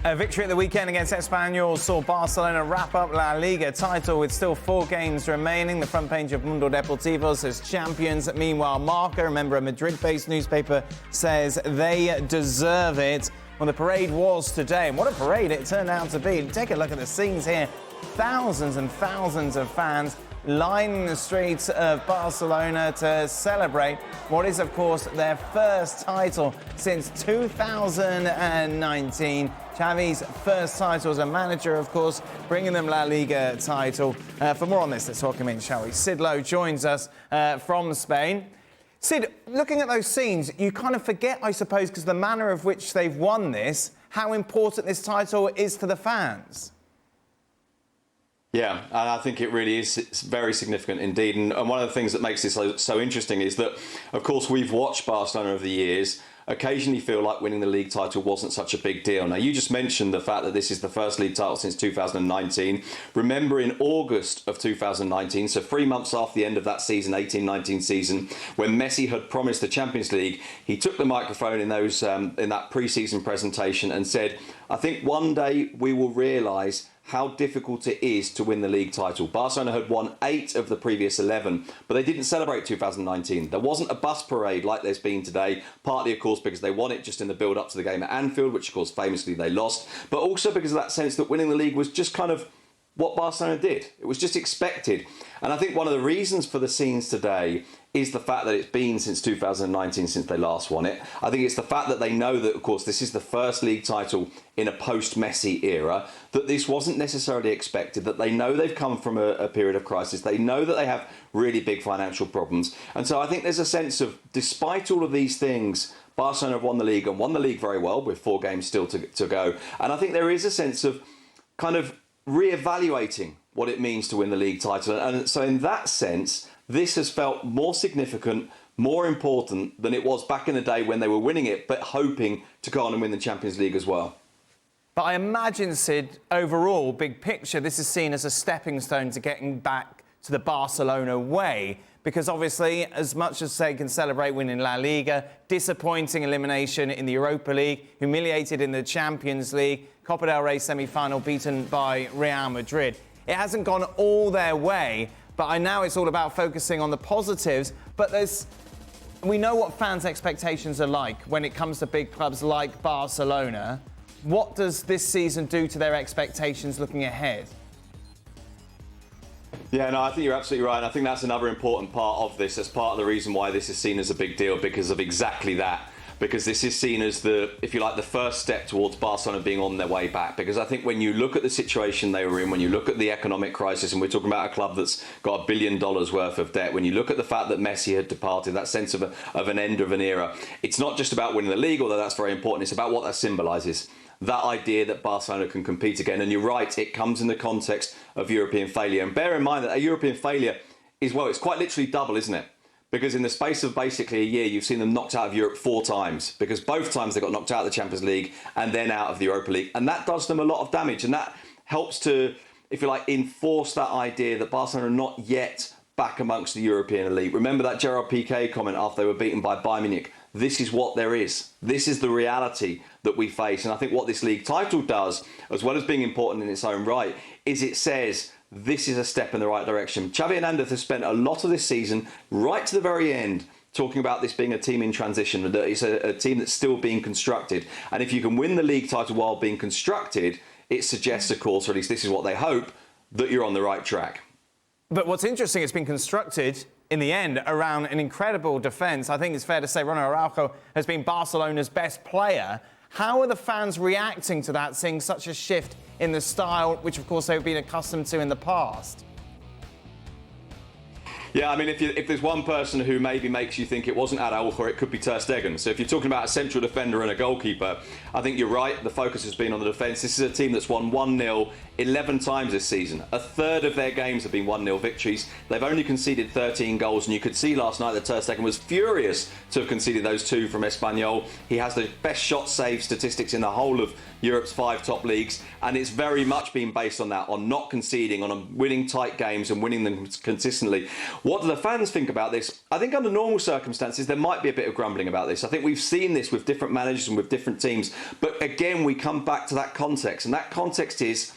A victory at the weekend against Espanyol saw Barcelona wrap up La Liga title with still 4 games remaining. The front page of Mundo Deportivo says champions. Meanwhile, Marca, remember a Madrid-based newspaper, says they deserve it. Well, the parade was today. And what a parade it turned out to be. Take a look at the scenes here. Thousands and thousands of fans lining the streets of Barcelona to celebrate what is, of course, their first title since 2019. Xavi's first title as a manager, of course, bringing them La Liga title. For more on this, let's welcome in, shall we? Sid Lowe joins us from Spain. Sid, looking at those scenes, you kind of forget, I suppose, because the manner of which they've won this, how important this title is to the fans. Yeah, and I think it really is. It's very significant indeed. And one of the things that makes this so interesting is that, of course, we've watched Barcelona over the years occasionally feel like winning the league title wasn't such a big deal. Now, you just mentioned the fact that this is the first league title since 2019. Remember, in August of 2019, so 3 months after the end of that season, 18-19 season, when Messi had promised the Champions League, he took the microphone in that pre-season presentation and said, I think one day we will realise how difficult it is to win the league title. Barcelona had won 8 of the previous 11, but they didn't celebrate 2019. There wasn't a bus parade like there's been today, partly, of course, because they won it just in the build-up to the game at Anfield, which, of course, famously they lost, but also because of that sense that winning the league was just kind of what Barcelona did. It was just expected. And I think one of the reasons for the scenes today is the fact that it's been since 2019 since they last won it. I think it's the fact that they know that, of course, this is the first league title in a post-Messi era, that this wasn't necessarily expected, that they know they've come from a period of crisis. They know that they have really big financial problems. And so I think there's a sense of, despite all of these things, Barcelona have won the league and won the league very well with 4 games still to go. And I think there is a sense of kind of re-evaluating what it means to win the league title. And so in that sense, this has felt more significant, more important than it was back in the day when they were winning it, but hoping to go on and win the Champions League as well. But I imagine, Sid, overall, big picture, this is seen as a stepping stone to getting back to the Barcelona way. Because obviously, as much as they can celebrate winning La Liga, disappointing elimination in the Europa League, humiliated in the Champions League, Copa del Rey semi-final beaten by Real Madrid. It hasn't gone all their way, but now it's all about focusing on the positives. But we know what fans' expectations are like when it comes to big clubs like Barcelona. What does this season do to their expectations looking ahead? Yeah, no, I think you're absolutely right. And I think that's another important part of this. That's part of the reason why this is seen as a big deal, because of exactly that. Because this is seen as the, if you like, the first step towards Barcelona being on their way back. Because I think when you look at the situation they were in, when you look at the economic crisis, and we're talking about a club that's got $1 billion worth of debt, when you look at the fact that Messi had departed, that sense of an end of an era, it's not just about winning the league, although that's very important. It's about what that symbolises. That idea that Barcelona can compete again. And you're right, it comes in the context of European failure. And bear in mind that a European failure is, well, it's quite literally double, isn't it? Because in the space of basically a year, you've seen them knocked out of Europe 4 times. Because both times they got knocked out of the Champions League and then out of the Europa League. And that does them a lot of damage. And that helps to, if you like, enforce that idea that Barcelona are not yet back amongst the European elite. Remember that Gerard Piqué comment after they were beaten by Bayern Munich? This is what there is. This is the reality that we face. And I think what this league title does, as well as being important in its own right, is it says this is a step in the right direction. Xavi Hernandez has spent a lot of this season, right to the very end, talking about this being a team in transition, that it's a team that's still being constructed. And if you can win the league title while being constructed, it suggests, of course, or at least this is what they hope, that you're on the right track. But what's interesting, it's been constructed in the end around an incredible defence. I think it's fair to say Ronald Araujo has been Barcelona's best player. How are the fans reacting to that, seeing such a shift in the style, which of course they've been accustomed to in the past? Yeah, I mean, if there's one person who maybe makes you think it wasn't Araujo, it could be Ter Stegen. So if you're talking about a central defender and a goalkeeper, I think you're right. The focus has been on the defence. This is a team that's won 1-0 11 times this season. A third of their games have been 1-0 victories. They've only conceded 13 goals, and you could see last night that Ter Stegen was furious to have conceded those 2 from Espanyol. He has the best shot save statistics in the whole of Europe's 5 top leagues, and it's very much been based on that, on not conceding, on winning tight games and winning them consistently. What do the fans think about this? I think under normal circumstances, there might be a bit of grumbling about this. I think we've seen this with different managers and with different teams. But again, we come back to that context. And that context is,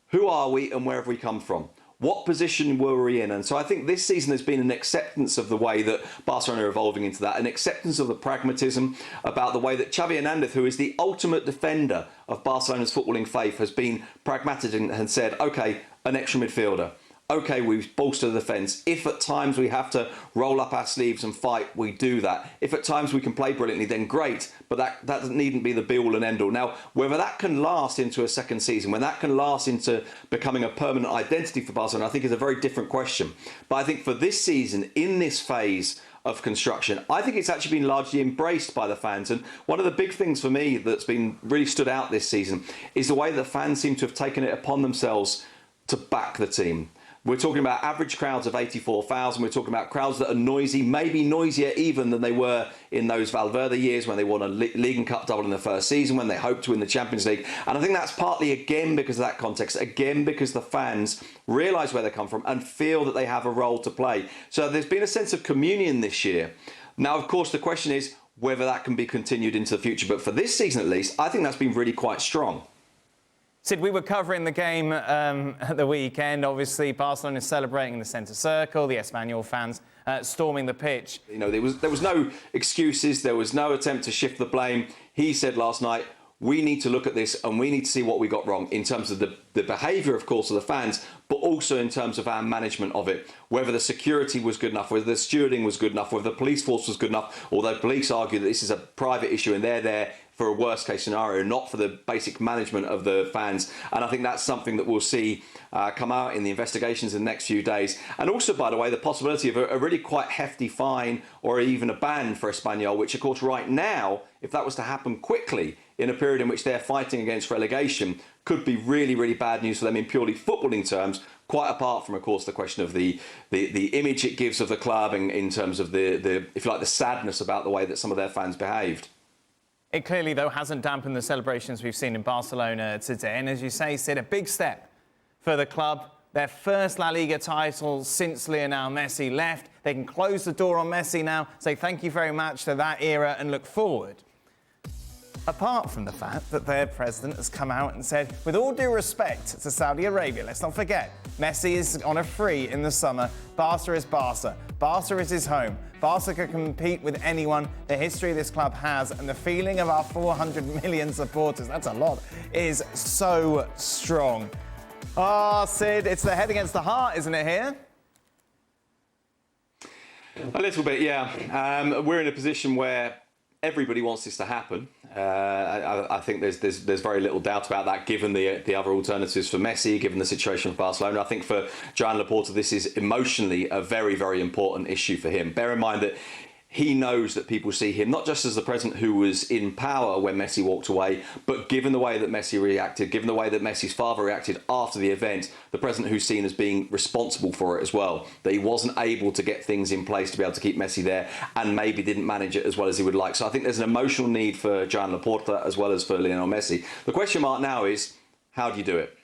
who are we and where have we come from? What position were we in? And so I think this season there's been an acceptance of the way that Barcelona are evolving into that, an acceptance of the pragmatism about the way that Xavi Hernandez, who is the ultimate defender of Barcelona's footballing faith, has been pragmatic and said, OK, an extra midfielder. OK, we've bolstered the defence. If at times we have to roll up our sleeves and fight, we do that. If at times we can play brilliantly, then great. But that needn't be the be-all and end-all. Now, whether that can last into a second season, when that can last into becoming a permanent identity for Barcelona, I think is a very different question. But I think for this season, in this phase of construction, I think it's actually been largely embraced by the fans. And one of the big things for me that's been really stood out this season is the way that fans seem to have taken it upon themselves to back the team. We're talking about average crowds of 84,000. We're talking about crowds that are noisy, maybe noisier even than they were in those Valverde years when they won a League and Cup double in the first season, when they hoped to win the Champions League. And I think that's partly, again, because of that context, again, because the fans realise where they come from and feel that they have a role to play. So there's been a sense of communion this year. Now, of course, the question is whether that can be continued into the future. But for this season, at least, I think that's been really quite strong. Sid, we were covering the game at the weekend. Obviously, Barcelona celebrating in the centre circle, the Espanyol fans storming the pitch. You know, there was no excuses. There was no attempt to shift the blame. He said last night, we need to look at this and we need to see what we got wrong in terms of the behaviour, of course, of the fans, but also in terms of our management of it. Whether the security was good enough, whether the stewarding was good enough, whether the police force was good enough, although police argue that this is a private issue and they're there for a worst case scenario, not for the basic management of the fans. And I think that's something that we'll see come out in the investigations in the next few days. And also, by the way, the possibility of a really quite hefty fine or even a ban for Espanyol, which of course right now, if that was to happen quickly in a period in which they're fighting against relegation, could be really, really bad news for them in purely footballing terms, quite apart from, of course, the question of the image it gives of the club in terms of the if you like, the sadness about the way that some of their fans behaved. It clearly, though, hasn't dampened the celebrations we've seen in Barcelona today. And as you say, Sid, a big step for the club. Their first La Liga title since Lionel Messi left. They can close the door on Messi now, say thank you very much to that era and look forward. Apart from the fact that their president has come out and said, with all due respect to Saudi Arabia, let's not forget, Messi is on a free in the summer. Barca is Barca. Barca is his home. Barca can compete with anyone. The history this club has and the feeling of our 400 million supporters, that's a lot, is so strong. Ah, Sid, it's the head against the heart, isn't it, here? A little bit, yeah. We're in a position where everybody wants this to happen. I think there's very little doubt about that, given the other alternatives for Messi, given the situation of Barcelona. I think for Joan Laporta, this is emotionally a very, very important issue for him. Bear in mind that he knows that people see him not just as the president who was in power when Messi walked away, but given the way that Messi reacted, given the way that Messi's father reacted after the event, the president who's seen as being responsible for it as well, that he wasn't able to get things in place to be able to keep Messi there and maybe didn't manage it as well as he would like. So I think there's an emotional need for Joan Laporta as well as for Lionel Messi. The question mark now is, how do you do it?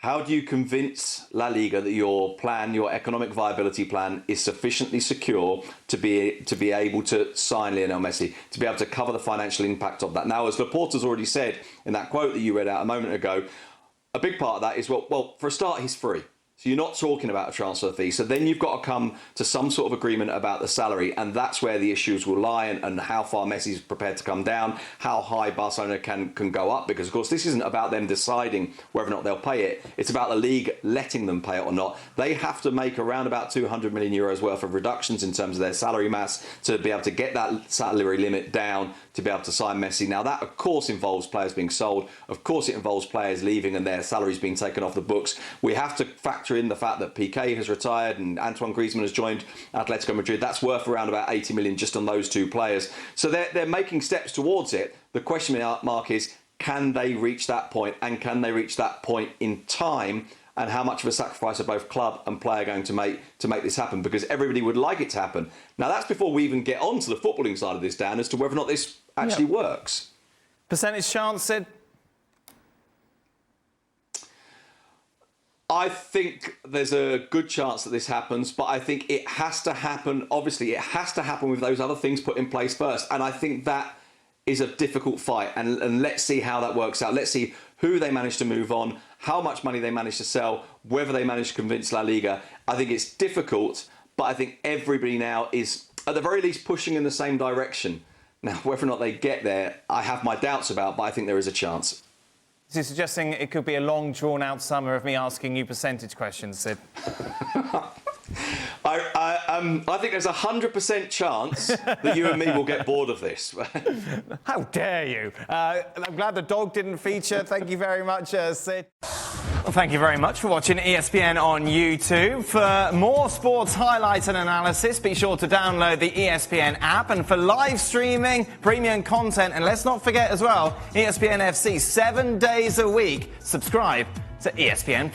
How do you convince La Liga that your plan, your economic viability plan, is sufficiently secure to be able to sign Lionel Messi, to be able to cover the financial impact of that? Now, as Laporta's already said in that quote that you read out a moment ago, a big part of that is, well, for a start, he's free. So you're not talking about a transfer fee. So then you've got to come to some sort of agreement about the salary. And that's where the issues will lie and how far Messi's prepared to come down, how high Barcelona can go up. Because, of course, this isn't about them deciding whether or not they'll pay it. It's about the league letting them pay it or not. They have to make around about 200 million euros worth of reductions in terms of their salary mass to be able to get that salary limit down to be able to sign Messi. Now, that, of course, involves players being sold. Of course, it involves players leaving and their salaries being taken off the books. We have to factor in the fact that Piqué has retired and Antoine Griezmann has joined Atletico Madrid. That's worth around about 80 million just on those two players. So they're making steps towards it. The question mark is, can they reach that point? And can they reach that point in time? And how much of a sacrifice are both club and player going to make this happen? Because everybody would like it to happen. Now, that's before we even get on to the footballing side of this, Dan, as to whether or not this actually works. Percentage chance, Sid? I think there's a good chance that this happens, but I think it has to happen. Obviously, it has to happen with those other things put in place first. And I think that is a difficult fight. And let's see how that works out. Let's see who they manage to move on, how much money they manage to sell, whether they manage to convince La Liga. I think it's difficult, but I think everybody now is, at the very least, pushing in the same direction. Now, whether or not they get there, I have my doubts about, but I think there is a chance. So you're suggesting it could be a long, drawn-out summer of me asking you percentage questions, Sid? I think there's a 100% chance that you and me will get bored of this. How dare you? I'm glad the dog didn't feature. Thank you very much, Sid. Well, thank you very much for watching ESPN on YouTube. For more sports highlights and analysis, be sure to download the ESPN app. And for live streaming, premium content, and let's not forget as well, ESPN FC 7 days a week. Subscribe to ESPN+.